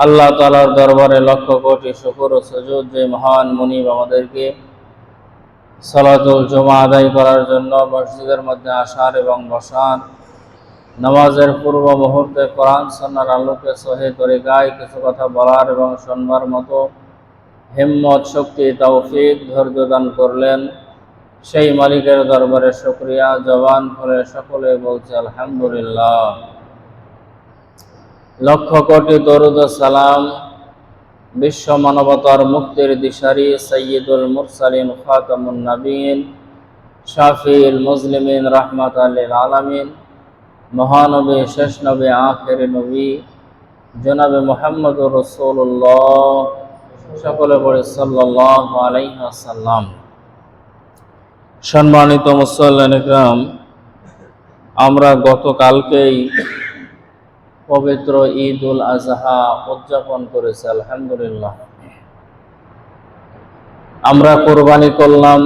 আল্লাহ তাআলার দরবারে লক্ষ কোটি শুকর ও সুজুদ যে মহান মুনিব আমাদেরকে সালাতুল জুমা আদায় করার জন্য মসজিদের মধ্যে আসার এবং বসার, নামাজের পূর্ব মুহূর্তে কোরআন সুন্নাহর আলোকে সহিহ তরিকায় কিছু কথা বলার এবং শুনবার মতো হিম্মত, শক্তি, তৌফিক, ধৈর্য দান করলেন, সেই মালিকের দরবারে শুকরিয়া। জবান খুলে সকলে বলছে আলহামদুলিল্লাহ। লক্ষ কোটি দরুদ ও সালাম বিশ্ব মানবতার মুক্তির দিশারি সাইয়্যিদুল মুরসালিন খাতামুন নবীন শাফিউল মুজলিমিন রাহমাতাল লিল আলামিন মহানবী, শেষ নবী, আখির নবী জনাবে মুহাম্মদুর রাসূলুল্লাহ, সকলে পড়ে সাল্লাল্লাহু আলাইহি ওয়াসাল্লাম। সম্মানিত মুসল্লিন ইকরাম, আমরা গতকালকেই পবিত্র ঈদ উল আজহা উদযাপন করেছি আলহামদুলিল্লাহ। আমরা কোরবানি করলাম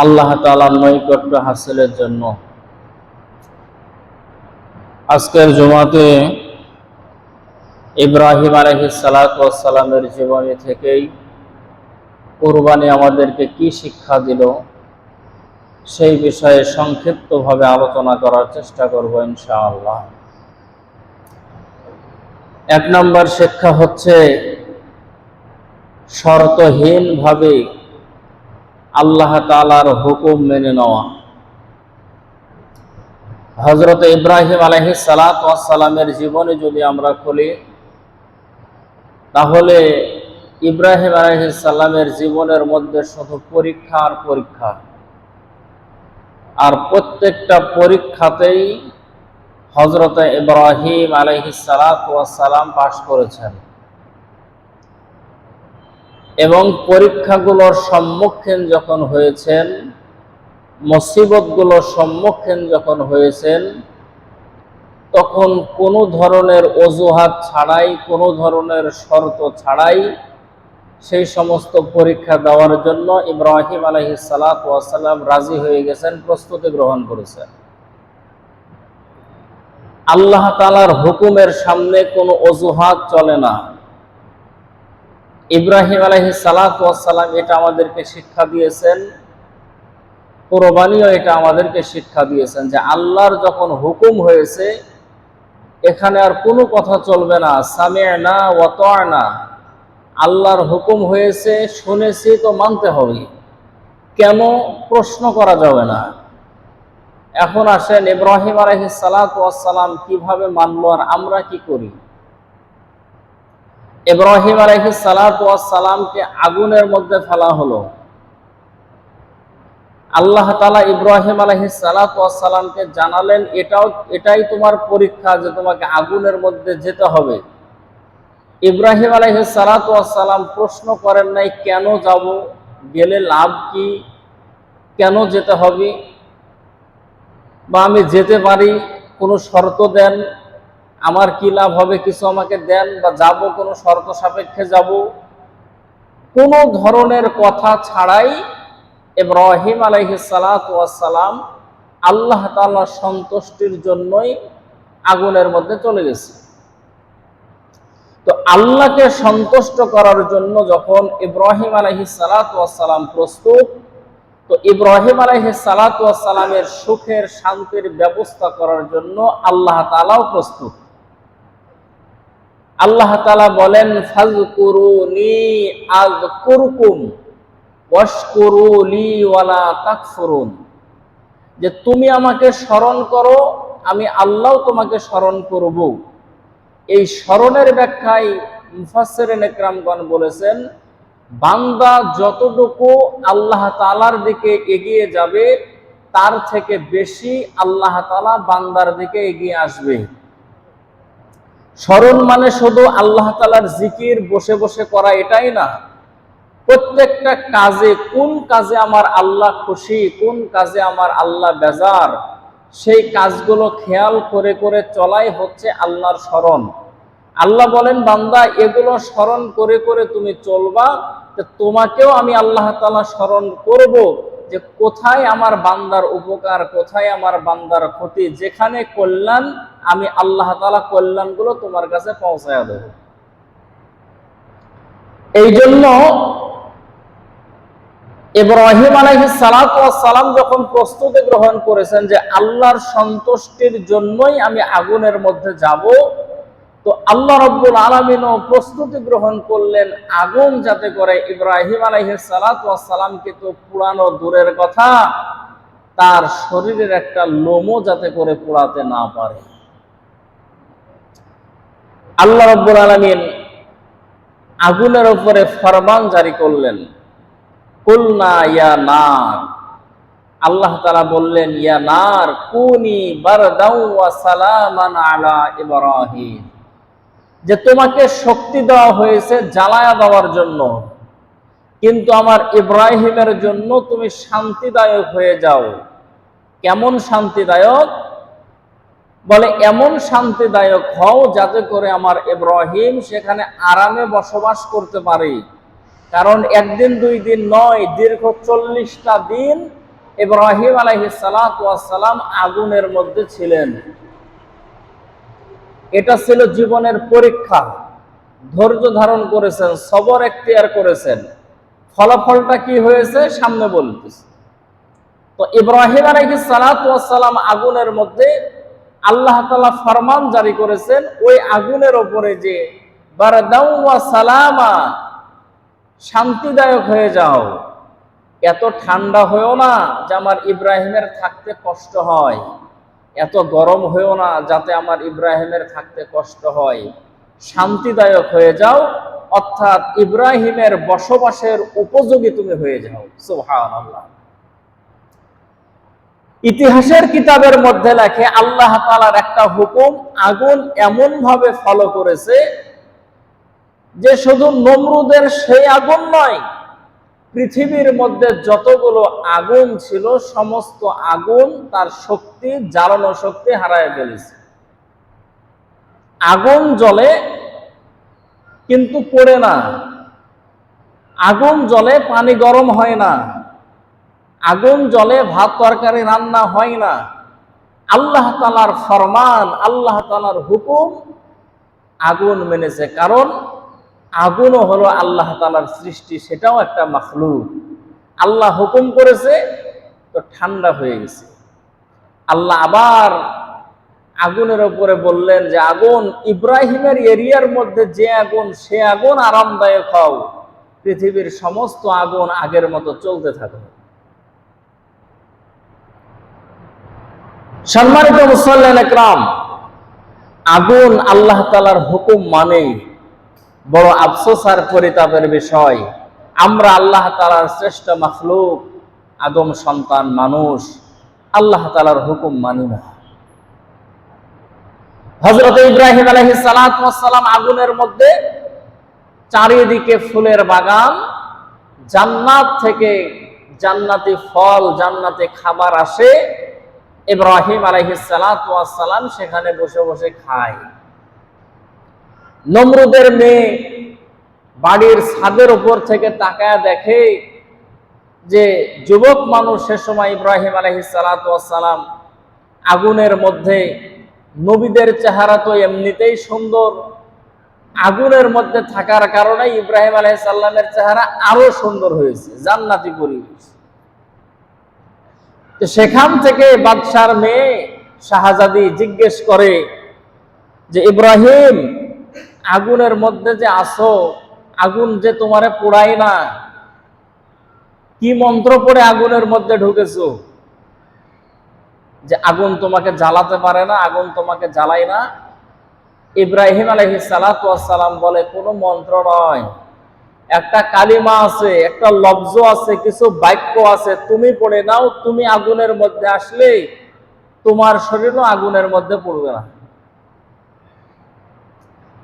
আল্লাহ তাআলার নৈকট্য হাসিলের জন্য। আজকের জুমাতে ইব্রাহিম আলাইহিস সালাতু ওয়াস সালামের জীবনী থেকেই কোরবানি আমাদেরকে কি শিক্ষা দিল সেই বিষয়ে সংক্ষিপ্তভাবে আলোচনা করার চেষ্টা করব ইনশাআল্লাহ। এক নম্বর শিক্ষা হচ্ছে শর্তহীনভাবে আল্লাহ তাআলার হুকুম মেনে নেওয়া। হযরত ইব্রাহিম আলাইহিস সালাতু ওয়াস সালামের জীবনে যদি আমরা খুলি, তাহলে ইব্রাহিম আলাইহিস সালামের জীবনের মধ্যে শুধু পরীক্ষা আর পরীক্ষা, আর প্রত্যেকটা পরীক্ষাতেই হযরত ইব্রাহিম আলাইহিস সালাতু ওয়াস সালাম পাশ করেছেন এবং পরীক্ষাগুলোর সম্মুখীন যখন হয়েছেন, মুসিবতগুলোর সম্মুখীন যখন হয়েছেন, তখন কোনো ধরনের অজুহাত ছাড়াই, কোনো ধরনের শর্ত ছাড়াই সেই সমস্ত পরীক্ষা দেওয়ার জন্য ইব্রাহিম আলাইহিস সালাতু ওয়াস সালাম রাজি হয়ে গেছেন, প্রস্তুতি গ্রহণ করেছেন। আল্লাহ তাআলার হুকুমের সামনে কোনো অজুহাত চলে না। ইব্রাহিম আলাইহিস সালাতু ওয়াস সালাম এটা আমাদেরকে শিক্ষা দিয়েছেন, কোরবানিও এটা আমাদেরকে শিক্ষা দিয়েছেন যে আল্লাহর যখন হুকুম হয়েছে, এখানে আর কোনো কথা চলবে না। সামি'না ওয়া আতা'না, আল্লাহর হুকুম হয়েছে, শুনেছি তো মানতে হবে, কেন প্রশ্ন করা যাবে না। এখন আসেন ইব্রাহিম আলাইহিস সালাতু ওয়াস সালাম কিভাবে মানলো আর আমরা কি করি। ইব্রাহিম আলাইহিস সালাতু ওয়াস সালামকে আগুনের মধ্যে ফেলা হলো। আল্লাহ তাআলা ইব্রাহিম আলাইহিস সালাতু ওয়াস সালামকে জানালেন, এটাই তোমার পরীক্ষা যে তোমাকে আগুনের মধ্যে যেতে হবে। ইব্রাহিম আলাইহিস সালাতু ওয়াস সালাম প্রশ্ন করেন নাই কেন যাব, গেলে লাভ কি, কেন যেতে হবে, বা আমি যেতে পারি, কোনো শর্ত দেন, আমার কি লাভ হবে, কিছু আমাকে দেন, বা যাব কোনো শর্ত সাপেক্ষে যাব। কোনো ধরনের কথা ছাড়াই ইব্রাহিম আলাইহিস সালাতু ওয়াস সালাম আল্লাহ তাআলার সন্তুষ্টির জন্যই আগুনের মধ্যে চলে গেছে। তো আল্লাহকে সন্তুষ্ট করার জন্য যখন ইব্রাহিম আলাইহিস সালাতু ওয়াস সালাম প্রস্তুত, তো ইব্রাহিম আলাইহিস সালাতু ওয়াস সালামের সুখের, শান্তির ব্যবস্থা করার জন্য আল্লাহ তাআলাও প্রস্তুত। আল্লাহ তাআলা বলেন, ফাযকুরুনি আযকুরকুম ওয়াশকুরু লি ওয়ালা তাকফুরুন, যে তুমি আমাকে স্মরণ করো, আমি আল্লাহও তোমাকে স্মরণ করব। এই স্মরণের ব্যাখ্যায় মুফাসসিরিন ইকরামগণ বলেছেন, বান্দা যতটুকু আল্লাহ তাআলার দিকে এগিয়ে যাবে, তার থেকে বেশি আল্লাহ তাআলা বান্দার দিকে এগিয়ে আসবে। স্মরণ মানে শুধু আল্লাহ তাআলার জিকির বসে বসে করা এটাই না। প্রত্যেকটা কাজে, কোন কাজে আমার আল্লাহ খুশি, কোন কাজে আমার আল্লাহ বেজার, সেই কাজগুলো খেয়াল করে করে চলাই হচ্ছে আল্লাহর স্মরণ। আল্লাহ বলেন, বান্দা এগুলো স্মরণ করে করে তুমি চলবা, তোমাকেও আমি আল্লাহ তাআলা স্মরণ করব যে কোথায় আমার বান্দার উপকার, কোথায় আমার বান্দার ক্ষতি, যেখানে কল্যাণ আমি আল্লাহ তাআলা কল্যাণগুলো তোমার কাছে পৌঁছায়া দেব। এই জন্য ইব্রাহিম আলাইহিস সালাতু ওয়াস সালাম যখন প্রস্তুতি গ্রহণ করেছেন যে আল্লাহর সন্তুষ্টির জন্যই আমি আগুনের মধ্যে যাব, তো আল্লাহ রাব্বুল আলামিনও প্রস্তুতি গ্রহণ করলেন আগুন যাতে করে ইব্রাহিম আলাইহিস সালাতু ওয়াস সালামকে তো পুরানো দূরের কথা, তার শরীরের একটা লোমও যাতে করে পোড়াতে না পারে। আল্লাহ রাব্বুল আলামিন আগুনের উপরে ফরমান জারি করলেন, কুলনা ইয়া নার, আল্লাহ তাআলা বললেন ইয়া নার কুনি বারদাও ওয়া সালামান আলা ইব্রাহিম, যে তোমাকে শক্তি দেওয়া হয়েছে জ্বালায়া দেওয়ার জন্য, কিন্তু আমার ইব্রাহিমের জন্য তুমি শান্তিদায়ক হয়ে যাও। কেমন শান্তিদায়ক? বলে এমন শান্তিদায়ক হও যাতে করে আমার ইব্রাহিম সেখানে আরামে বসবাস করতে পারে। কারণ একদিন দুই দিন নয়, দীর্ঘ 40টা দিন ইব্রাহিম আলাইহিস সালাতু ওয়াস সালাম আগুনের মধ্যে ছিলেন। এটা ছিল জীবনের পরীক্ষা। ধৈর্য ধারণ করেছেন, সবর এখতিয়ার করেছেন। ফলাফলটা কি হয়েছে সামনে বলতেছি। তো ইব্রাহিম আলাইহিস সালাতু ওয়াস সালাম আগুনের মধ্যে আল্লাহ তাআলা ফরমান জারি করেছেন ওই আগুনের উপরে যে বারদাউ ওয়া সালামা, শান্তিদায়ক হয়ে যাও, এত ঠান্ডা হয়েও না যে আমার ইব্রাহিমের থাকতে কষ্ট হয়, এত গরম হয়েও না যাতে আমার ইব্রাহিমের থাকতে কষ্ট হয়, শান্তিদায়ক হয়ে যাও, অর্থাৎ ইব্রাহিমের বসবাসের উপযোগী তুমি হয়ে যাও। সুবহানাল্লাহ। ইতিহাসের কিতাবের মধ্যে লেখে আল্লাহ তাআলার একটা হুকুম আগুন এমন ভাবে ফলো করেছে যে শুধু নমরুদের সেই আগুন নয়, পৃথিবীর মধ্যে যতগুলো আগুন ছিল সমস্ত আগুন তার শক্তি, জ্বালানো শক্তি হারায় ফেলেছে। আগুন জ্বলে কিন্তু পড়ে না, আগুন জ্বলে পানি গরম হয় না, আগুন জ্বলে ভাত তরকারি রান্না হয় না। আল্লাহ তাআলার ফরমান, আল্লাহ তাআলার হুকুম আগুন মেনেছে, কারণ আগুনও হলো আল্লাহ তাআলার সৃষ্টি, সেটাও একটা মাখলুক। আল্লাহ হুকুম করেছে তো ঠান্ডা হয়ে গেছে। আল্লাহ আবার আগুনের উপরে বললেন যে আগুন, ইব্রাহিমের এরিয়ার মধ্যে যে আগুন, সে আগুন আরামদায়ক হও, পৃথিবীর সমস্ত আগুন আগের মতো চলতে থাকে। সম্মানিত মুসল্লিন ইকরাম, আগুন আল্লাহ তাআলার হুকুম মানে বড় আফসোস আর পরিতাপের বিষয়, আমরা আল্লাহ তাআলার শ্রেষ্ঠ মাখলুক, আদম সন্তান মানুষ, আল্লাহ তাআলার হুকুম মানি না। হযরত ইব্রাহিম আলাইহিস সালাতু ওয়াস সালাম আগুনের মধ্যে, চারিদিকে ফুলের বাগান, জান্নাত থেকে জান্নাতি ফল, জান্নাতি খাবার আসে, ইব্রাহিম আলাইহিস সালাতু ওয়াস সালাম সেখানে বসে বসে খায়। নমরুদের মেয়ে বাড়ির ছাদের উপর থেকে তাকায় দেখে যে যুবক মানুষ সে সময় ইব্রাহিম আলাইহিস সালাতু ওয়াস সালাম আগুনের মধ্যে, নবীদের চেহারা তো এমনিতেই সুন্দর, আগুনের মধ্যে থাকার কারণে ইব্রাহিম আলাইহিস সালামের চেহারা আরো সুন্দর হয়েছে, জান্নাতি পরিবেশ। তো সেখান থেকে বাদশার মেয়ে শাহজাদি জিজ্ঞেস করে যে ইব্রাহিম, আগুনের মধ্যে যে আসো, আগুন যে তোমারে পোড়ায় না, কি মন্ত্র পড়ে আগুনের মধ্যে ঢুকেছো যে আগুন তোমাকে জ্বালাতে পারে না, আগুন তোমাকে জ্বালায় না? ইব্রাহিম আলাইহিস সালাতু ওয়াস সালাম বলে কোনো মন্ত্র নয়, একটা কালিমা আছে, একটা লফজ আছে, কিছু বাক্য আছে, তুমি পড়ে নাও, তুমি আগুনের মধ্যে আসলে তোমার শরীরও আগুনের মধ্যে পড়বে না।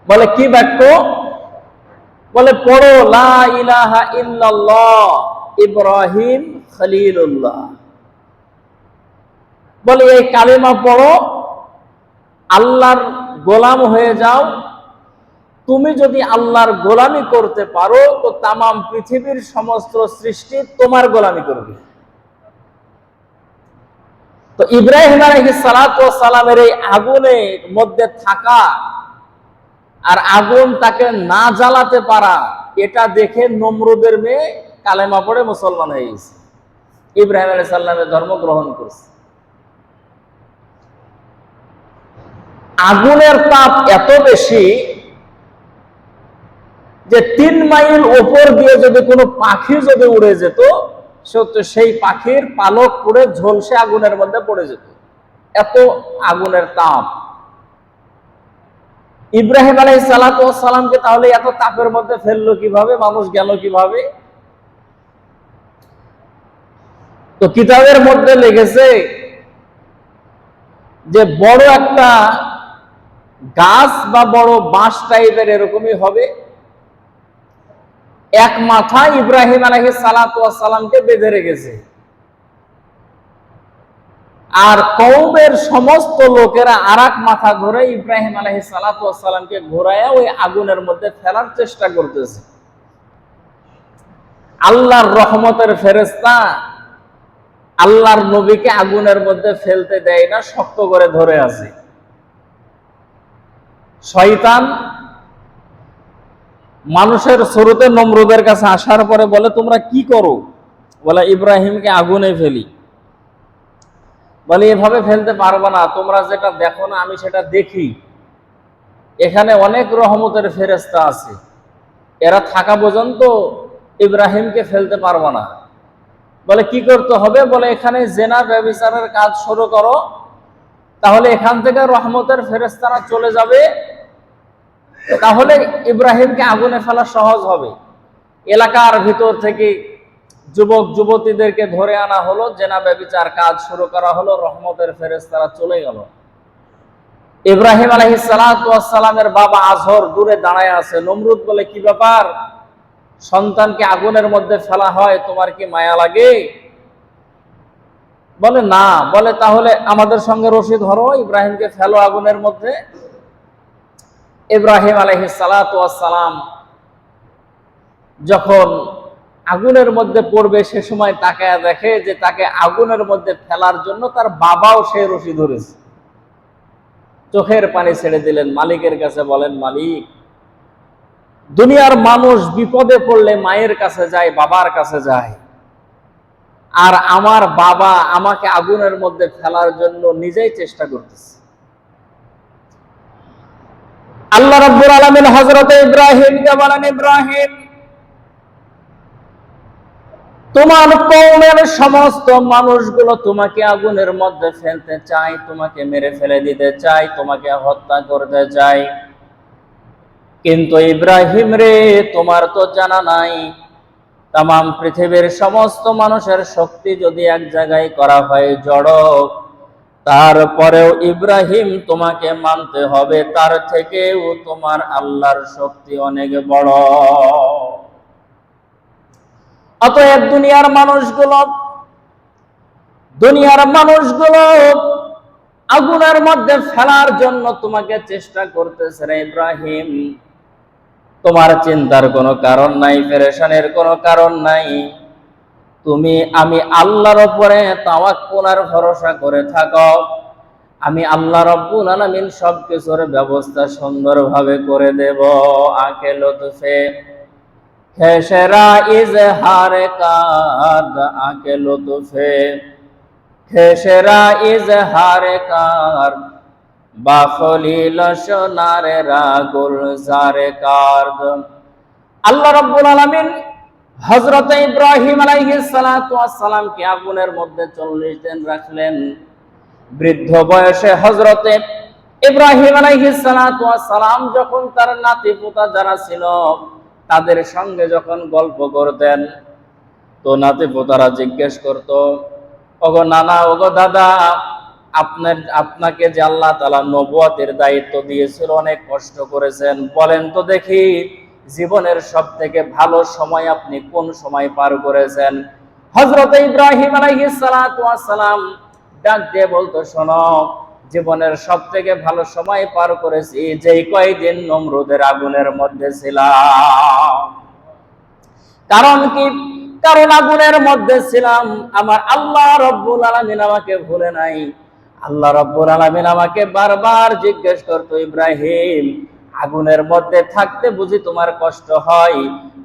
বলে কি বাক্য? বলে পড়ো লা ইলাহা ইল্লাল্লাহ ইব্রাহিম খলিলুল্লাহ। বলে এই কালিমা পড়ো, আল্লাহর গোলাম হয়ে যাও। তুমি যদি আল্লাহর গোলামি করতে পারো তো তামাম পৃথিবীর সমস্ত সৃষ্টি তোমার গোলামি করবে। তো ইব্রাহিম আলাইহিস সালাতু ওয়াস সালামের এই আগুনের মধ্যে থাকা আর আগুন তাকে না জ্বালাতে পারা, এটা দেখে নমরুদের মেয়ে কালেমা পড়ে মুসলমান হয়ে গেছে, ইব্রাহিম আলাইহিস সালামের ধর্ম গ্রহণ করছে। আগুনের তাপ এত বেশি যে 3 মাইল উপর দিয়ে যদি কোনো পাখি যদি উড়ে যেত, সেই পাখির পালক পুড়ে ঝলসে আগুনের মধ্যে পড়ে যেত, এত আগুনের তাপ। ইব্রাহিম আলাইহিস সালাতু ওয়াস সালামকে তাহলে এত তাপের মধ্যে ফেললো কিভাবে, মানুষ গেল কিভাবে? তো কিতাবের মধ্যে লিখেছে যে বড় একটা গাছ বা বড় বাঁশ টাইপের এরকমই হবে, এক মাথা ইব্রাহিম আলাইহিস সালাতু ওয়াস সালামকে বেঁধে রেখেছে, আর কওমের সমস্ত লোকেরা আরেক মাথা ধরে ইব্রাহিম আলাইহিস সালাতু ওয়াস সালামকে ঘোরায়া ওই আগুনের মধ্যে ফেলার চেষ্টা করতেছে। আল্লাহর রহমতের ফেরেশতা আল্লাহর নবীকে আগুনের মধ্যে ফেলতে দেয় না, শক্ত করে ধরে আছে। শয়তান মানুষের শুরুতে নমরুদের কাছে আসার পরে বলে, তোমরা কি করো? বলে, ইব্রাহিমকে আগুনে ফেলি। বলে, এভাবে ফেলতে পারবে না, তোমরা যেটা দেখো না আমি সেটা দেখি, এখানে অনেক রহমতের ফেরেশতা আছে, এরা থাকা পর্যন্ত ইব্রাহিমকে ফেলতে পারবে না। বলে, কি করতে হবে? বলে, এখানে জেনা ব্যভিচারের কাজ শুরু করো, তাহলে এখান থেকে রহমতের ফেরেশতারা চলে যাবে, তাহলে ইব্রাহিমকে আগুনে ফেলা সহজ হবে। এলাকার ভিতর থেকে যুবক যুবতীদেরকে ধরে আনা হলো, জেনা ব্যভিচার কাজ শুরু করা হলো, রহমতের ফেরেশতারা চলে গেল। ইব্রাহিম আলাইহিস সালাতু ওয়াস সালামের বাবা আজহর দূরে দাঁড়ায় আছে। নমরুদ বলে, কি ব্যাপার, সন্তানকে আগুনের মধ্যে ফেলা হয়, তোমার কি মায়া লাগে? বলে, না। বলে, তাহলে আমাদের সঙ্গে রশি ধরো, ইব্রাহিমকে ফেলো আগুনের মধ্যে। ইব্রাহিম আলাইহিস সালাতু ওয়াস সালাম যখন আগুনের মধ্যে পড়বে, সে সময় তাকায়া দেখে যে তাকে আগুনের মধ্যে ফেলার জন্য তার বাবাও সে রশি ধরেছে। চোখের পানি ছেড়ে দিলেন, মালিকের কাছে বলেন, মালিক, দুনিয়ার মানুষ বিপদে পড়লে মায়ের কাছে যায়, বাবার কাছে যায়, আর আমার বাবা আমাকে আগুনের মধ্যে ফেলার জন্য নিজেই চেষ্টা করতেছে। আল্লাহ রাব্বুল আলামিন হযরত ইব্রাহিমকে বলেন, ইব্রাহিম, তোমার কওমের সমস্ত মানুষগুলো তোমাকে আগুনের মধ্যে ফেলতে চায়, তোমাকে মেরে ফেলে দিতে চায়, তোমাকে হত্যা করতে চায়, কিন্তু ইব্রাহিম রে, তোমার তো জানা নাই, তামাম পৃথিবীর সমস্ত মানুষের শক্তি যদি এক জায়গায় করা হয় জড়, তারপরেও ইব্রাহিম তোমাকে মানতে হবে, তার থেকেও তোমার আল্লাহর শক্তি অনেক বড়। অতএব দুনিয়ার মানুষগুলো আগুনের মধ্যে ফেলার জন্য তোমাকে চেষ্টা করতেছে রে ইব্রাহিম, তোমার চিন্তার কোনো কারণ নাই, পেরেশানির কোনো কারণ নাই, আমি আল্লাহর উপরে তাওয়াক্কুল আর ভরসা করে থাকো, আমি আল্লাহ রাব্বুল আলামিন সবকিছুর ব্যবস্থা সুন্দরভাবে করে দেব। আকে লুতফে খেসরা ইজহার কাদ, আকে লুতফে খেসরা ইজহার কার, বাখলিল সোনারে রাগুল জারে কার্দ। আল্লাহ রাব্বুল আলামিন হযরত ইব্রাহিম আলাইহিস সালাতু ওয়াস সালামকে আগুনের মধ্যে 40 দিন রাখলেন। বৃদ্ধ বয়সে হযরত ইব্রাহিম আলাইহিস সালাতু ওয়াস সালাম যখন তার নাতি পোতা যারা ছিল তাদের সঙ্গে যখন গল্প করতেন, তো নাতি পোতারা জিজ্ঞেস করত, ওগো নানা, ওগো দাদা, আপনাকে যে আল্লাহ তাআলা নবুয়তের দায়িত্ব দিয়েছিল, অনেক কষ্ট করেছেন, বলেন তো দেখি জীবনের সবথেকে ভালো সময় আপনি কোন সময় পার করেছেন? হযরত ইব্রাহিম আলাইহিস সালাতু ওয়াস সালাম ডাক দিয়ে বলতো, শোনো, জীবনের সবথেকে ভালো সময় পার করেছি যেই কয়দিন নমরুদের আগুনের মধ্যে ছিলাম। কারণ কি? কারণ আগুনের মধ্যে ছিলাম, আমার আল্লাহ রব্বুল আলামিন আমাকে ভুলে নাই। আল্লাহ রব্বুল আলামিন আমাকে বারবার জিজ্ঞেস করতো, ইব্রাহিম, আগুনের মধ্যে থাকতে বুঝি তোমার কষ্ট হয়?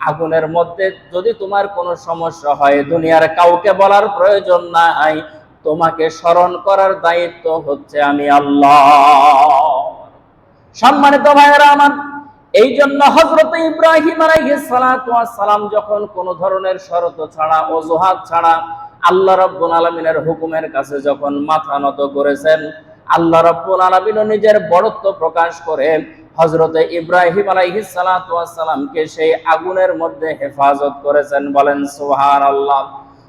আগুনের মধ্যে যদি তোমার কোনো সমস্যা হয়, দুনিয়ার কাউকে বলার প্রয়োজন নাই, তোমাকে স্মরণ করার দায়িত্ব হচ্ছে আমি আল্লাহ। সম্মানিত ভাইয়েরা আমার, এই জন্য হযরত ইব্রাহিম আলাইহিস সালাতু ওয়াস সালাম যখন কোন ধরনের শর্ত ছাড়া, অজুহাত ছাড়া আল্লাহ রাব্বুল আলামিনের হুকুমের কাছে যখন মাথা নত করেছেন, আল্লাহ রাব্বুল আলামিন নিজের বড়ত্ব প্রকাশ করে হযরত ইব্রাহিম আলাইহিস সালাতু ওয়াস সালামকে সেই আগুনের মধ্যে হেফাজত করেছেন। বলেন সুবহানাল্লাহ।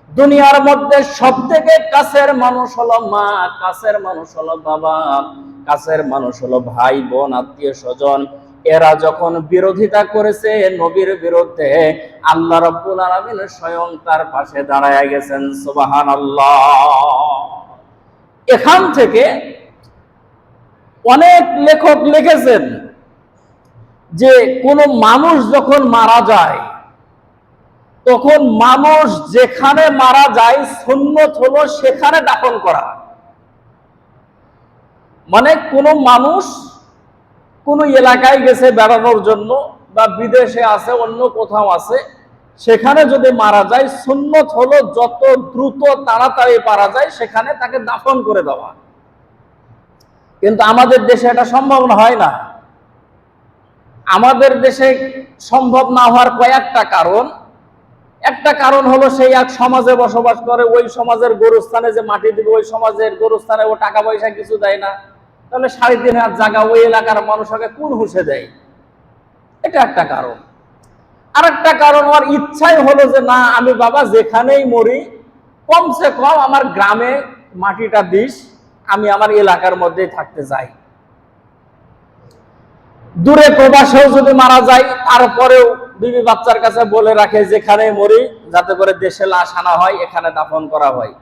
দুনিয়ার মধ্যে সবথেকে কাছের মানুষ হলো মা, কাছের মানুষ হলো বাবা, কাছের মানুষ হলো ভাই বোন, আত্মীয় স্বজন। এরা যখন বিরোধিতা করেছে নবীর বিরুদ্ধে, আল্লাহ রাব্বুল আলামিন স্বয়ং তার পাশে দাঁড়ায় গেছেন। সুবহানাল্লাহ। এখান থেকে অনেক লেখক লিখেছেন যে কোন মানুষ যখন মারা যায়, তখন মানুষ যেখানে মারা যায় সুন্নত হলো সেখানে দাফন করা। মানে কোন মানুষ কোন এলাকায় গেছে বেড়ানোর জন্য বা বিদেশে আছে, অন্য কোথাও আছে, সেখানে যদি মারা যায় সুন্নত হলো যত দ্রুত তাড়াতাড়ি পারা যায় সেখানে তাকে দাফন করে দেওয়া। কিন্তু আমাদের দেশে এটা সম্ভব হয় না। আমাদের দেশে সম্ভব না হওয়ার কয়েকটা কারণ। একটা কারণ হলো সেই এক সমাজে বসবাস করে, ওই সমাজের গোরস্থানে যে মাটি দিবে, ওই সমাজের গোরস্থানে ও টাকা পয়সা কিছু দেয় না, তাহলে 3.5 হাত জায়গা ওই এলাকার মানুষকে কোন হুঁসে দেয়, এটা একটা কারণ। আর একটা কারণ ওর ইচ্ছাই হলো যে না, আমি বাবা যেখানেই মরি কমসে কম আমার গ্রামে মাটিটা দিস, আমি আমার এলাকার মধ্যেই থাকতে চাই। দূরে প্রবাসেও যদি মারা যায় তারপরেও বিবি বাচ্চার কাছে বলে রাখে যেখানে মরি যাতে করে দেশে লাশ আনা হয়, এখানে দাফন করা হয়।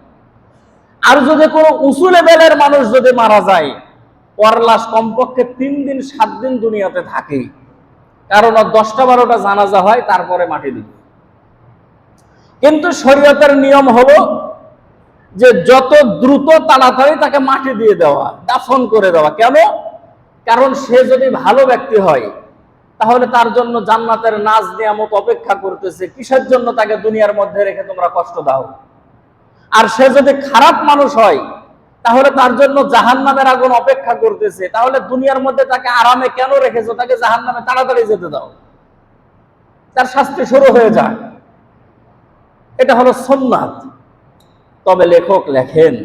আর যদি কোনো উঁচু লেভেলের মানুষ যদি মারা যায়, ওর লাশ কমপক্ষে 3 দিন 7 দিন দুনিয়াতে থাকে, কারণ 10টা-12টা জানাজা হয়, তারপরে মাটি দিবে। কিন্তু শরীয়তের নিয়ম হলো যে যত দ্রুত তাড়াতাড়ি তাকে মাটি দিয়ে দেওয়া, দাফন করে দেওয়া। কেন? কারণ সে যদি ভালো ব্যক্তি হয় তাহলে তার জন্য জান্নাতের নাজ নিয়ামত অপেক্ষা করতেছে, কিসের জন্য তাকে দুনিয়ার মধ্যে রেখে তোমরা কষ্ট দাও? আর সে যদি খারাপ মানুষ হয় তাহলে তার জন্য জাহান্নামের আগুন অপেক্ষা করতেছে, তাহলে দুনিয়ার মধ্যে তাকে আরামে কেন রেখেছো? তাকে জাহান্নামে তাড়াতাড়ি যেতে দাও, তার শাস্তি শুরু হয়ে যায়। এটা হলো সুন্নাত। তবে লেখক লেখেন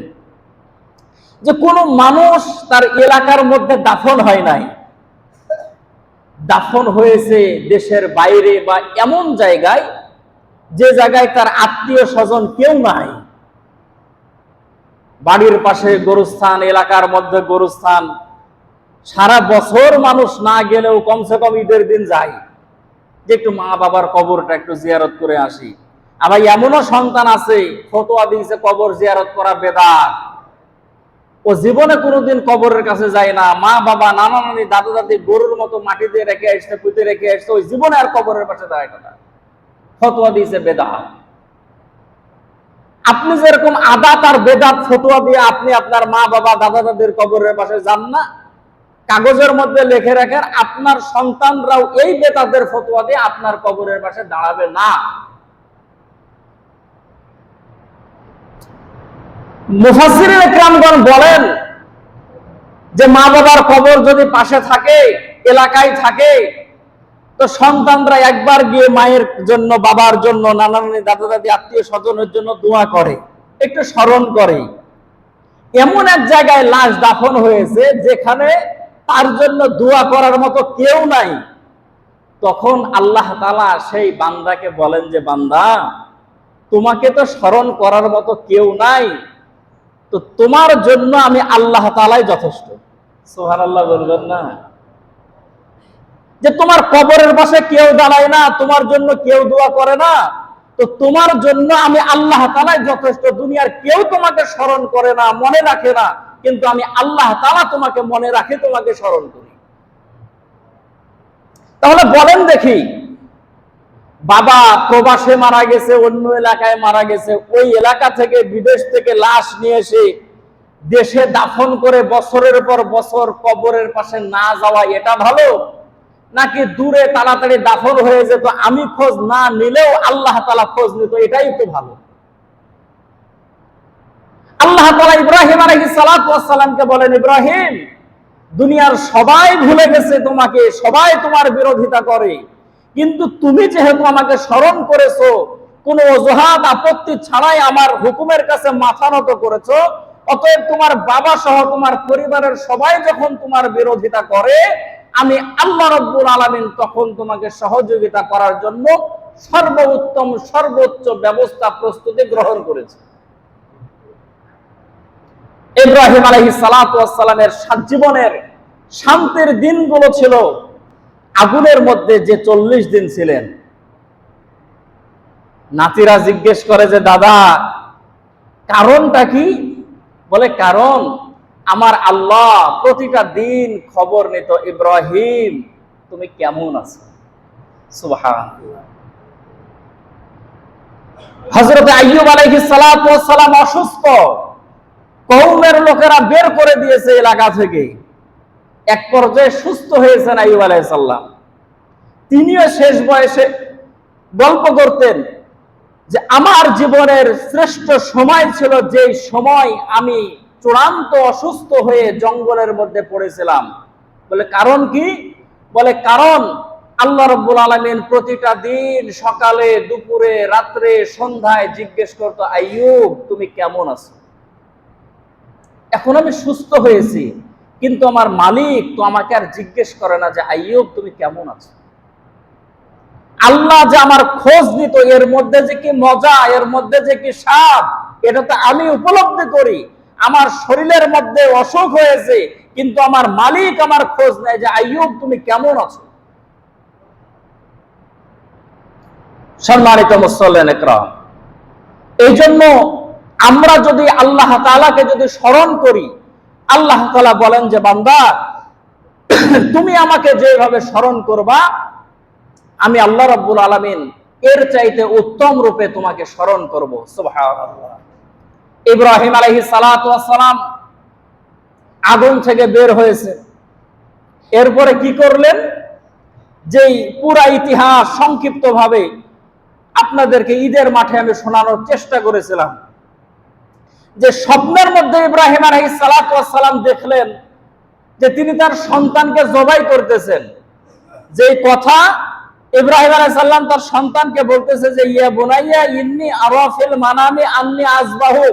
যে কোন মানুষ তার এলাকার মধ্যে দাফন হয় নাই, দাফন হয়েছে দেশের বাইরে বা এমন জায়গায় যে জায়গায় তার আত্মীয় স্বজন কেউ নাই, বাড়ির পাশে গোরস্থান, এলাকার মধ্যে গোরস্থান, সারা বছর মানুষ না গেলেও কমসে কম ঈদের দিন যায় যে একটু মা বাবার কবরটা একটু জিয়ারত করে আসি। আবার এমনও সন্তান আছে ফতোয়া দিয়েছে কবর জিয়ারত করা বেদাত, ও জীবনে কোনোদিন কবরের কাছে যায় না। মা বাবা, নানা নানি, দাদা দাদি গরুর মতো মাটি দিয়ে রেখে আসছে, পুঁতে রেখে আসছে, ওই জীবনে আর কবরের পাশে দাঁড়ায় না। ফতোয়া দিয়েছে বেদাত। আপনি যেরকম আদাত আর বেদাত ফতোয়া দিয়ে আপনি আপনার মা বাবা, দাদা দাদির কবরের পাশে যান না, কাগজের মধ্যে লিখে রাখেন আপনার সন্তানরাও এই বেদাতের ফতোয়া দিয়ে আপনার কবরের পাশে দাঁড়াবে না। মুফাসসিরিন ইকরামগণ বলেন যে মা বাবার কবর যদি পাশে থাকে, এলাকায় থাকে, তো সন্তানরা একবার গিয়ে মায়ের জন্য, বাবার জন্য, নানা নানি, দাদা দাদি, আত্মীয় স্বজনের জন্য দোয়া করে, একটু স্মরণ করে। এমন এক জায়গায় লাশ দাফন হয়েছে যেখানে তার জন্য দোয়া করার মতো কেউ নাই, তখন আল্লাহ তাআলা সেই বান্দাকে বলেন যে বান্দা, তোমাকে তো স্মরণ করার মতো কেউ নাই, তো তোমার জন্য আমি আল্লাহ তাআলাই যথেষ্ট। সুবহানাল্লাহ বলবেন না? যে তোমার কবরের পাশে কেউ দাঁড়ায় না, তোমার জন্য কেউ দোয়া করে না, তো তোমার জন্য আমি আল্লাহ তাআলাই যথেষ্ট। দুনিয়ার কেউ তোমাকে স্মরণ করে না, মনে রাখে না, কিন্তু আমি আল্লাহ তাআলা তোমাকে মনে রাখে, তোমাকে স্মরণ করি। তাহলে বলেন দেখি, বাবা প্রবাসে মারা গেছে, অন্য এলাকায় মারা গেছে, ওই এলাকা থেকে বিদেশ থেকে লাশ নিয়ে এসে দেশে দাফন করে বছরের পর বছর কবরের পাশে না যাওয়া এটা ভালো, নাকি দূরে তাড়াতাড়ি দাফন হয়ে যেত, আমি খোঁজ না নিলেও আল্লাহ তাআলা খোঁজ নিত, এটাই তো ভালো? আল্লাহ তাআলা ইব্রাহিম আলাইহিস সালাতু ওয়াস সালামকে বলেন, ইব্রাহিম, দুনিয়ার সবাই ভুলে গেছে তোমাকে, সবাই তোমার বিরোধিতা করে, কিন্তু তুমি যেহেতু আমাকে স্মরণ করেছো, কোনো অজুহাত আপত্তি ছাড়াই আমার হুকুমের কাছে মাথা নত করেছো, অতএব তোমার বাবা সহ তোমার পরিবারের সবাই যখন তোমার বিরোধিতা করে, আমি আল্লাহ রাব্বুল আলামিন তখন তোমাকে সহযোগিতা করার জন্য সর্বোত্তম সর্বোচ্চ ব্যবস্থা প্রস্তুতি গ্রহণ করেছি। ইব্রাহিম আলাইহিস সালাতু ওয়াস সালামের জীবনের শান্তির দিনগুলো ছিল আগুনের মধ্যে যে 40 দিন ছিলেন। নাতিরা জিজ্ঞেস করে যে দাদা, কারণটা কি? বলে, কারণ আমার আল্লাহ প্রতিটা দিন খবর নিত, ইব্রাহিম তুমি কেমন আছো। সুবহানাল্লাহ। হযরত আইয়ুব আলাইহিস সালাতু ওয়াস সালাম অসুস্থ, কওমের লোকেরা বের করে দিয়েছে এলাকা থেকে, এক পর্যায়ে সুস্থ হয়েছেন আইয়ুব আলাইহিস সালাম। তিনিও শেষ বয়সে গল্প করতেন যে আমার জীবনের শ্রেষ্ঠ সময় ছিল যেই সময় আমি চূড়ান্ত অসুস্থ হয়ে জঙ্গলের মধ্যে পড়েছিলাম। বলে, কারণ কি? বলে, কারণ আল্লাহ রাব্বুল আলামিন প্রতিটা দিন সকালে, দুপুরে, রাত্রে, সন্ধ্যায় জিজ্ঞেস করতো, আইয়ুব তুমি কেমন আছো? এখন আমি সুস্থ হয়েছি, কিন্তু আমার মালিক তো আমাকে আর জিজ্ঞেস করে না যে আইয়ুব তুমি কেমন আছো। আল্লাহ যে আমার খোঁজ নিত, এর মধ্যে যে কি মজা, এর মধ্যে যে কি স্বাদ, এটা তো আমি উপলব্ধি করি। আমার শরীরের মধ্যে অসুখ হয়েছে, কিন্তু আমার মালিক আমার খোঁজ নেয় যে আইয়ুব তুমি কেমন আছো। সম্মানিত মুসল্লিন ইকরাম, এই জন্য আমরা যদি আল্লাহ তাআলাকে যদি স্মরণ করি, আল্লাহ তাআলা বলেন যে বান্দা, তুমি আমাকে যেভাবে স্মরণ করবা, আমি আল্লাহ রাব্বুল আলামিন এর চাইতে উত্তম রূপে তোমাকে স্মরণ করব। সুবহানাল্লাহ। ইব্রাহিম আলাইহিস সালাতু ওয়াস সালাম আগুন থেকে বের হয়েছে, এরপরে কি করলেন? যেই পুরা ইতিহাস সংক্ষিপ্তভাবে আপনাদেরকে ঈদের মাঠে আমি শোনানোর চেষ্টা করেছিলাম, যে স্বপ্নের মধ্যে ইব্রাহিম আলাইহিস সালাতু ওয়াস সালাম দেখলেন যে তিনি তার সন্তানকে জবাই করতেছেন। যেই কথা ইব্রাহিম আলাইহিস সালাম তার সন্তানকে বলতেছে যে ইয়া বুনাইয়া ইন্নী আরা ফিল মানামি আন্নী আযবাহু,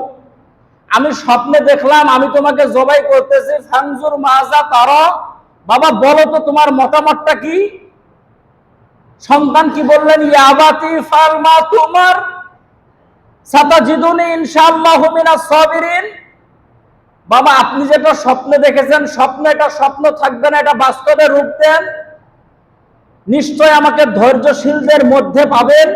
আমি স্বপ্নে দেখলাম আমি তোমাকে জবাই করতেছি, ফানজুর মাযা তারা, বাবা বলো তো তোমার মতামতটা কি? সন্তান কি বললেন? ইয়া আবাতি ফাল মা তুমার সাতাজিদুনি ইনশাআল্লাহু মিনাস সাবিরিন। বাবা আপনি যেটা স্বপ্নে দেখেছেন, স্বপ্নে এটা স্বপ্ন থাকবে না, এটা বাস্তবে রূপ দেন, নিশ্চয় আমাকে ধৈর্যশীলদের মধ্যে পাবেন।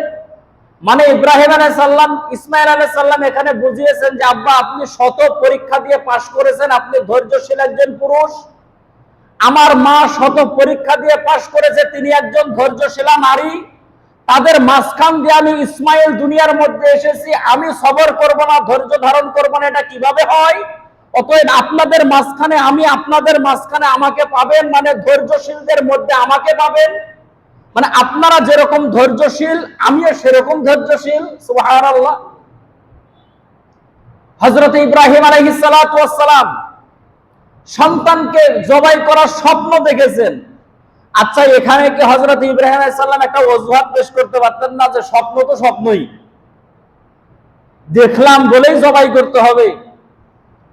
মানে ইব্রাহিম আলাইহিস সালাম ইসমাঈল আলাইহিস সালাম এখানে বুঝিয়েছেন যে আব্বা আপনি শত পরীক্ষা দিয়ে পাশ করেছেন, আপনি ধৈর্যশীল একজন পুরুষ। আমার মা শত পরীক্ষা দিয়ে পাশ করেছে, তিনি একজন ধৈর্যশীলা নারী। তাদের মাঝখান দিয়ে আমি ইসমাইল দুনিয়ার মধ্যে এসেছি, আমি সবর করব না, ধৈর্য ধারণ করব না, এটা কিভাবে হয়? অতএব আপনাদের মাঝখানে আমি, আপনাদের মাঝখানে আমাকে পাবেন, মানে ধৈর্যশীলদের মধ্যে আমাকে পাবেন। মানে আপনারা যেরকম ধৈর্যশীল আমিও সেরকম ধৈর্যশীল। সুবহানাল্লাহ। হযরত ইব্রাহিম আলাইহিস সালাতু ওয়াস সালাম সন্তানকে জবাই করার স্বপ্ন দেখেছেন। আচ্ছা, এখানে কি হযরত ইব্রাহিম আলাইহিস সালাম একটা অজুহাত পেশ করতে পারতেন না যে স্বপ্ন তো স্বপ্নই, দেখলাম বলেই জবাই করতে হবে?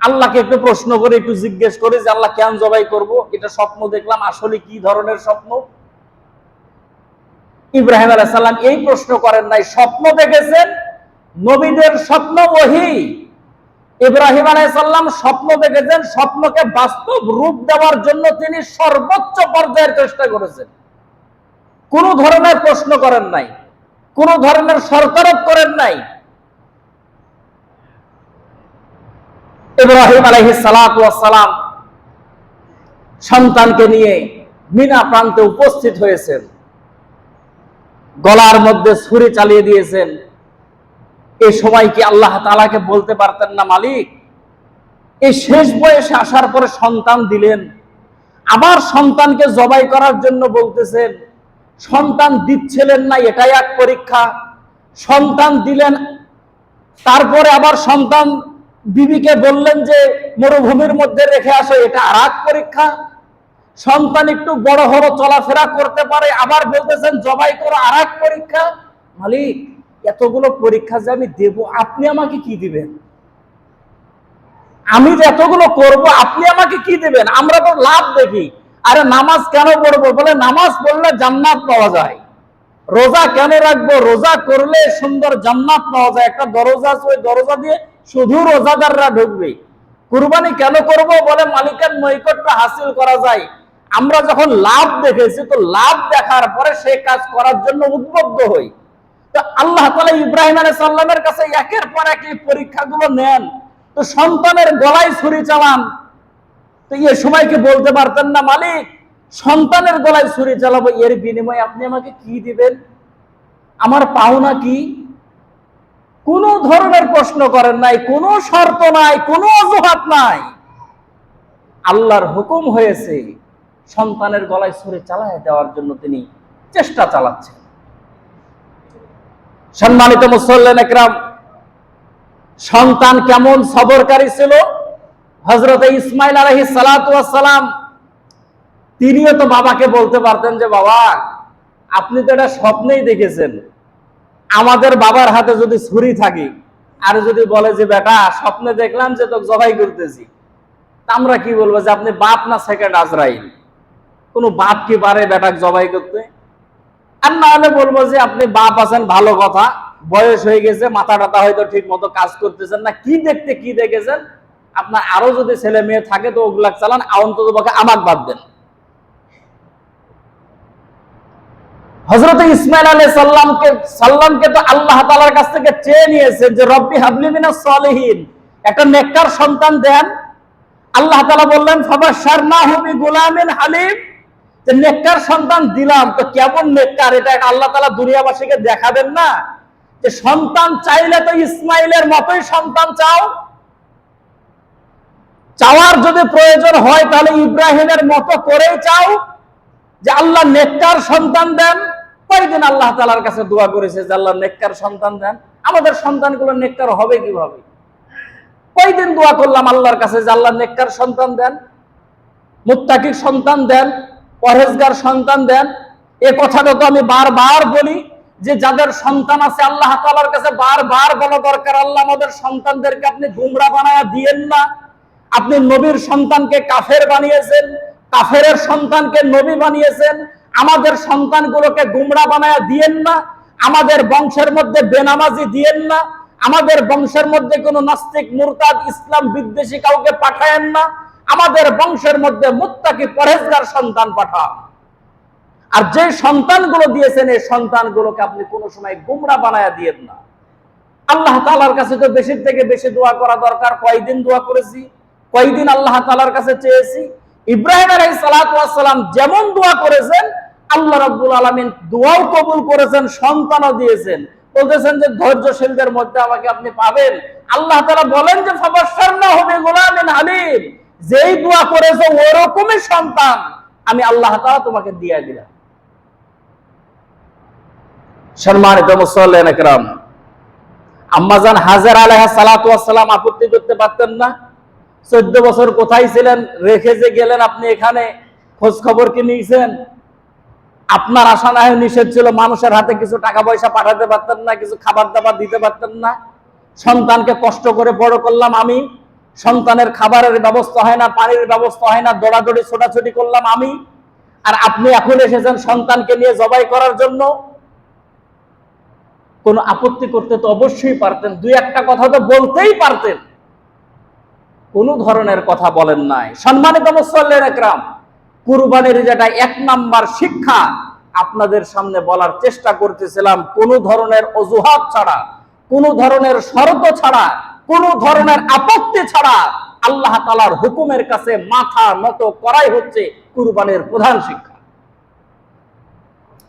আল্লাহকে একটু প্রশ্ন করে, একটু জিজ্ঞেস করে যে আল্লাহ কেন জবাই করব, এটা স্বপ্ন দেখলাম, আসলে কি ধরনের স্বপ্ন? ইব্রাহিম আলাইহিস সালাম এই প্রশ্ন করেন নাই, স্বপ্ন দেখেছেন। নবীদের স্বপ্ন ওহী। ইব্রাহিম আলাইহিস সালাম স্বপ্ন দেখেছেন, স্বপ্নকে বাস্তব রূপ দেওয়ার জন্য তিনি সর্বোচ্চ পর্যায়ের চেষ্টা করেছেন। কোন ধরনের প্রশ্ন করেন নাই, কোন ধরনের শর্তারোপ করেন নাই। ইব্রাহিম আলাইহিস সালাতু ওয়াস সালাম সন্তানকে নিয়ে মিনা প্রান্তে উপস্থিত হয়েছেন। গলার মধ্যে ছুরি চালিয়ে দিয়েছেন। এই সময় কি আল্লাহ তাআলাকে বলতে পারতেন না, মালিক এই শেষ বয়সে আসার পরে সন্তান দিলেন, আবার সন্তানকে জবাই করার জন্য বলতেছেন, সন্তান দিচ্ছিলেন না এটাই এক পরীক্ষা, সন্তান দিলেন তারপরে আবার সন্তান বিবিকে বললেন যে মরুভূমির মধ্যে রেখে আসো, এটা আর এক পরীক্ষা, সন্তান একটু বড় হলো চলাফেরা করতে পারে আবার বলতেছেন জবাই করো, আর এক পরীক্ষা। মালিক এতগুলো পরীক্ষা যে আমি দেব, আপনি আমাকে কি দিবেন? আমি যে এতগুলো করব আপনি আমাকে কি দিবেন? আমরা তো লাভ দেখি। আরে নামাজ কেন পড়বো? বলে নামাজ পড়লে জান্নাত পাওয়া যায়। রোজা কেন রাখবো? রোজা করলে সুন্দর জান্নাত পাওয়া যায়, একটা দরজা আছে, ওই দরজা দিয়ে শুধু রোজাদাররা ঢুকবে। কুরবানি কেন করব? বলে মালিকের নৈকট্য হাসিল করা যায়। আমরা যখন লাভ দেখেছি, তো লাভ দেখার পরে সেই কাজ করার জন্য উদ্বুদ্ধ হই। তো আল্লাহ তাআলা ইব্রাহিম আলাইহিস সালামের কাছে একের পর এক এই পরীক্ষাগুলো নেন, তো সন্তানের গলায় ছুরি চালান। তো এই সময় কি বলতে পারতেন না, মালিক সন্তানের গলায় ছুরি চালাবো, এর বিনিময়ে আপনি আমাকে কি দিবেন? আমার পাওনা কি? কোন ধরনের প্রশ্ন করেন নাই, কোনো শর্ত নাই, কোনো অজুহাত নাই। আল্লাহর হুকুম হয়েছে সন্তানের গলায় ছুরি চালায় দেওয়ার জন্য তিনি চেষ্টা চালাচ্ছেন। সম্মানিত মুসল্লিন একরাম, সন্তান কেমন সবরকারী ছিল? হযরত ইসমাইল আলাইহিস সালাতু ওয়াস সালাম তিনিও তো বাবাকে বলতে পারতেন যে বাবা আপনি তো এটা স্বপ্নেই দেখেছেন, আমাদের বাবার হাতে যদি ছুরি থাকে আর যদি বলে যে বেটা স্বপ্নে দেখলাম যে তোকে জবাই করতেছি, আমরা কি বলবো? যে আপনি বাপ না সেকেন্ড আজরাইল? কোন বাপ কি পারে বেটাকে জবাই করতে? আর না হলে বলবো যে আপনি বাপ আছেন, ভালো কথা, বয়স হয়ে গেছে, মাথা টাথা হয়তো ঠিক মতো কাজ করতেছেন না, কি দেখতে কি দেখেছেন, আপনার আরো যদি ছেলে মেয়ে থাকে তো ওগুলা চালান, অন্তত পক্ষে আমাকে বাদ দেন। হযরত ইসমাইল আলাইহিস সালামকে তো আল্লাহ তাআলার কাছ থেকে চেয়ে নিয়েছেন যে রব্বি হাবলি মিনাস সালিহিন, একটা নেককার সন্তান দেন। আল্লাহ তাআলা বললেন ফাবাশশারনাহু বিগুলামিন হালিম, যে নেককার সন্তান দিলাম, তো কেমন নেককার এটা আল্লাহ তাআলা দুনিয়াবাসীকে দেখাবেন না? যে সন্তান চাইলে তো ইসমাইলের মতোই সন্তান চাও, চাওয়ার যদি প্রয়োজন হয় তাহলে ইব্রাহিমের মতো করেই চাও, যে আল্লাহ নেককার সন্তান দেন। কয়েকদিন আল্লাহ তাআলার কাছে দোয়া করেছে যে আল্লাহ নেককার সন্তান দেন, আমাদের সন্তানগুলো নেককার হবে কিভাবে? কয়েকদিন দোয়া করলাম আল্লাহর কাছে যে আল্লাহ নেককার সন্তান দেন, মুত্তাকির সন্তান দেন, পরহেজগার সন্তান দেন। এই কথাটা তো আমি বারবার বলি যে যাদের সন্তান আছে আল্লাহ তাআলার কাছে বারবার বলা দরকার, আল্লাহ আমাদের সন্তানদেরকে আপনি গুমরা বানায়া দিয়েন না। আপনি নবীর সন্তানকে কাফের বানিয়েছেন, কাফেরের সন্তানকে নবী বানিয়েছেন, আমাদের সন্তানগুলোকে গুমরা বানায়া দিয়েন না। আমাদের বংশের মধ্যে বেনামাজি দিয়েন না, আমাদের বংশের মধ্যে কোনো নাস্তিক মুরতাদ ইসলাম বিদ্বেষী কাউকে পাঠায়েন না, আমাদের বংশের মধ্যে মুত্তাকি পরহেজগার সন্তান পাঠান। আর যে সন্তানগুলো দিয়েছেন এই সন্তানগুলোকে আপনি কোনো সময় গুমরা বানায়া দিয়েন না। আল্লাহ তাআলার কাছে তো বেশি থেকে বেশি দোয়া করা দরকার। কয়দিন দোয়া করেছি, কয়দিন আল্লাহ তাআলার কাছে চেয়েছি। ইব্রাহিম আলাইহিস সালাতু ওয়াস সালাম যেমন দোয়া করেছেন, আল্লাহ রাব্বুল আলামিন দোয়াও কবুল করেছেন, সন্তানও দিয়েছেন। বলতেছেন যে ধৈর্যশীলদের মধ্যে আমাকে আপনি পাবেন। আল্লাহ তাআলা বলেন যে ফাবাশশারনাহু বিগুলামিন হালিম, যেই দোয়া করেছো ওরকমই সন্তান আমি আল্লাহ তাআলা তোমাকে দিয়ে দিলাম। সম্মানিত মুসল্লিন একরাম, আম্মাজান হাজেরা আলাইহিস সালাতু ওয়াস সালাম আপত্তি করতে পারতেন না? 14 বছর কোথায় ছিলেন, রেখে যে গেলেন আপনি এখানে খোঁজ খবর কি নিয়েছেন? আপনার আশা না নিষেধ ছিল, মানুষের হাতে কিছু টাকা পয়সা পাঠাতে পারতেন না, কিছু খাবার দাবার দিতে পারতেন না? সন্তানকে কষ্ট করে বড় করলাম আমি, সন্তানের খাবারের ব্যবস্থা হয় না, পানির ব্যবস্থা হয় না, দৌড়াদৌড়ি ছোটাছুটি করলাম আমি, আর আপনি এখন এসেছেন সন্তানকে নিয়ে জবাই করার জন্য। কোন আপত্তি করতে তো অবশ্যই পারতেন, দুই একটা কথা তো বলতেই পারতেন, কোন ধরনের কথা বলেন নাই। সম্মানিত মুসল্লিন একরাম, কুরবানির যেটা 1 নাম্বার শিক্ষা আপনাদের সামনে বলার চেষ্টা করতেছিলাম, কোন ধরনের অজুহাত ছাড়া, কোন ধরনের শর্ত ছাড়া, কোন ধরনের আপত্তি ছাড়া আল্লাহ তাআলার হুকুমের কাছে মাথা নত করাই হচ্ছে কুরবানির প্রধান শিক্ষা।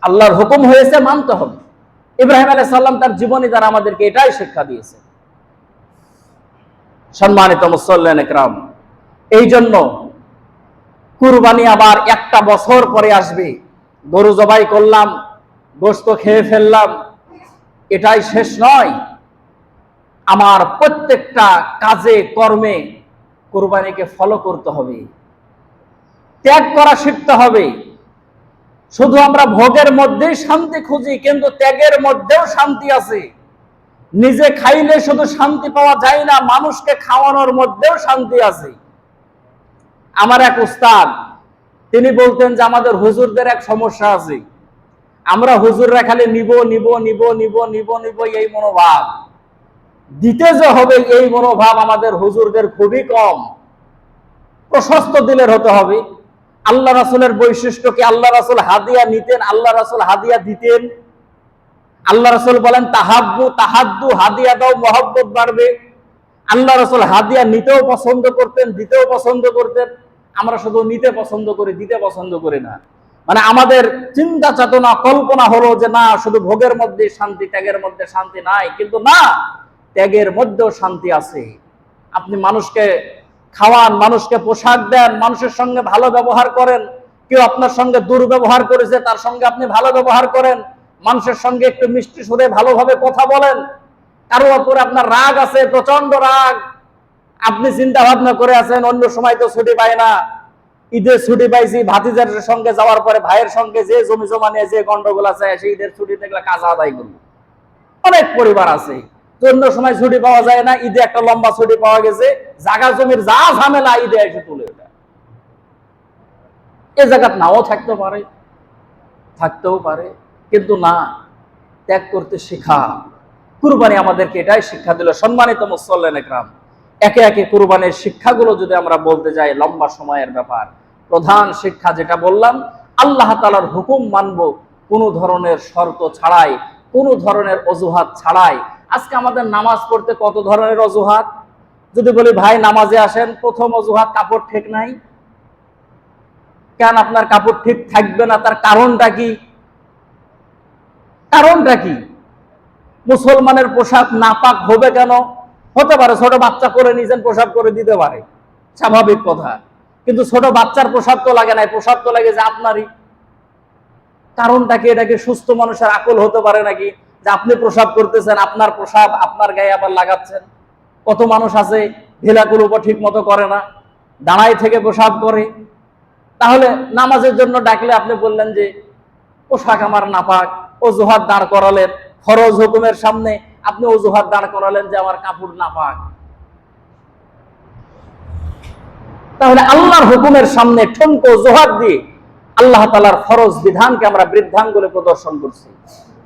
আল্লাহর হুকুম হয়েছে, মানতে হবে। ইব্রাহিম আলাইহিস সালাম তার জীবনী দ্বারা আমাদেরকে এটাই শিক্ষা দিয়েছে। সম্মানিত মুসল্লিয়ান ইকরাম, এই জন্য কুরবানি আবার একটা বছর পরে আসবে। গরু জবাই করলাম, গোশত খেয়ে ফেললাম, এটাই শেষ নয়। আমার প্রত্যেকটা কাজে কর্মে কুরবানিকে ফলো করতে হবে, ত্যাগ করা শিখতে হবে। শুধু আমরা ভোগের মধ্যেই শান্তি খুঁজি, কিন্তু ত্যাগের মধ্যেও শান্তি আছে। নিজে খাইলে শুধু শান্তি পাওয়া যায় না, মানুষকে খাওয়ানোর মধ্যেও শান্তি আছে। আমার এক উস্তাদ, তিনি বলতেন যে আমাদের হুজুরদের এক সমস্যা আছে, আমরা হুজুররা খালি নিব নিব নিব নিব নিব নিব এই মনোভাব, দিতে যে হবে এই মনোভাব আমাদের হুজুরদের খুবই কম। প্রশস্ত দিলের হতে হবে। আল্লাহ রাসূলের বৈশিষ্ট্য কি? আল্লাহ রাসূল হাদিয়া নিতেন, আল্লাহ রাসূল হাদিয়া দিতেন। আল্লাহ রাসূল বলেন তাহাব্বু তাহাদ্দু, হাদিয়া দাও মহব্বত বাড়বে। আল্লাহ রাসূল হাদিয়া নিতেও পছন্দ করতেন, দিতেও পছন্দ করতেন। আমরা শুধু নিতে পছন্দ করি, দিতে পছন্দ করি না। মানে আমাদের চিন্তা চেতনা কল্পনা হলো যে না, শুধু ভোগের মধ্যে শান্তি, ত্যাগের মধ্যে শান্তি নাই। কিন্তু না, ত্যাগের মধ্যেও শান্তি আছে। আপনি মানুষকে খাওয়ান, মানুষকে পোশাক দেন, মানুষের সঙ্গে ভালো ব্যবহার করেন। কেউ আপনার সঙ্গে দুর্ব্যবহার করেছে, তার সঙ্গে আপনি ভালো ব্যবহার করেন। মানুষের সঙ্গে একটু মিষ্টি সুরে ভালোভাবে কথা বলেন। কারো উপরে আপনার রাগ আছে, প্রচন্ড রাগ, আপনি চিন্তা ভাবনা করে আছেন অন্য সময় তো ছুটি পায় না, ঈদের ছুটি পাইছি, ভাতিজার সঙ্গে যাওয়ার পরে ভাইয়ের সঙ্গে যে জমি জমা নিয়ে যে গন্ডগোল আছে, সেই ঈদের ছুটি দেখলে কাজা আদায় করবো। অনেক পরিবার আছে অন্য সময় ছুটি পাওয়া যায় না, ঈদে একটা লম্বা ছুটি পাওয়া গেছে, জায়গা জমির যা ঝামেলা ঈদে এসে তুলে ওঠে। এ জায়গা নাও থাকতে পারে, থাকতেও পারে, কিন্তু না, ত্যাগ করতে শেখা। কুরবানি আমাদেরকে এটাই শিক্ষা দিল। সম্মানিত মুসল্লিয়ান ইকরাম, একে একে কুরবানির শিক্ষাগুলো যদি আমরা বলতে যাই, লম্বা সময়ের ব্যাপার। প্রধান শিক্ষা যেটা বললাম, আল্লাহ তাআলার হুকুম মানব কোনো ধরনের শর্ত ছাড়াই, কোনো ধরনের অজুহাত ছাড়াই। আজকে আমাদের নামাজ পড়তে কত ধরনের অজুহাত। যদি বলি ভাই নামাজে আসেন, প্রথম অজুহাত কাপড় ঠিক নাই। কেন আপনার কাপড় ঠিক থাকবে না? তার কারণটা কি? কারণটা কি? মুসলমানের পোশাক নাপাক হবে কেন? হতে পারে ছোট বাচ্চা করে নিজের পোশাক করে দিতে পারে, স্বাভাবিক কথা। কিন্তু ছোট বাচ্চার পোশাক তো লাগে না, পোশাক তো লাগে যে আপনারই। কারণটা কি? এটাকে সুস্থ মানুষের আকল হতে পারে নাকি যে আপনি প্রসাব করতেছেন, আপনার প্রসাব আপনার গায়ে আবার লাগাচ্ছেন? কত মানুষ আছে ঢিলাকুল উপর ঠিক মতো করে না, দাঁড়াই থেকে প্রসাব করে। তাহলে নামাজের জন্য ডাকলে আপনি বললেন যে পোশাক আমার নাপাক, অজুহাত দাঁড় করালেন। ফরজ হুকুমের সামনে আপনি অজুহাত দাঁড় করালেন যে আমার কাপড় নাপাক। তাহলে আল্লাহর হুকুমের সামনে ঠুনকো অজুহাত দিয়ে আল্লাহ তাআলার ফরজ বিধানকে আমরা বৃদ্ধাঙ্গুলে প্রদর্শন করছি।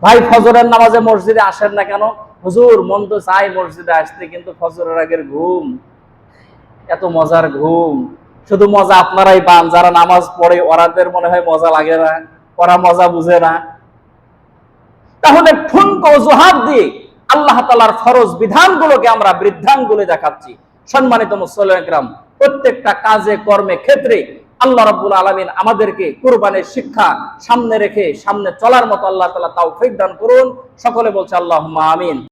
ভাই ফজরের নামাজে মসজিদে আসেন না কেন? হুজুর মন তো চাই মসজিদে আসতে, কিন্তু ফজরের আগের ঘুম, এত মজার ঘুম। শুধু মজা আপনারাই পান, যারা নামাজ পড়ে ওরাদের মনে হয় মজা লাগে না, ওরা মজা বুঝে না। তাহলে ঠুনকো অজুহাত দিয়ে আল্লাহ তাআলার ফরজ বিধানগুলোকে আমরা বৃদ্ধাঙ্গুলে দেখাচ্ছি। সম্মানিত মুসল্লিয়ান ইকরাম, প্রত্যেকটা কাজে কর্মে ক্ষেত্রে আল্লাহ রাব্বুল আলামিন আমাদেরকে কুরবানির শিক্ষা সামনে রেখে সামনে চলার মতো আল্লাহ তাআলা তৌফিক দান করুন। সকলে বলছে আল্লাহুম্মা আমিন।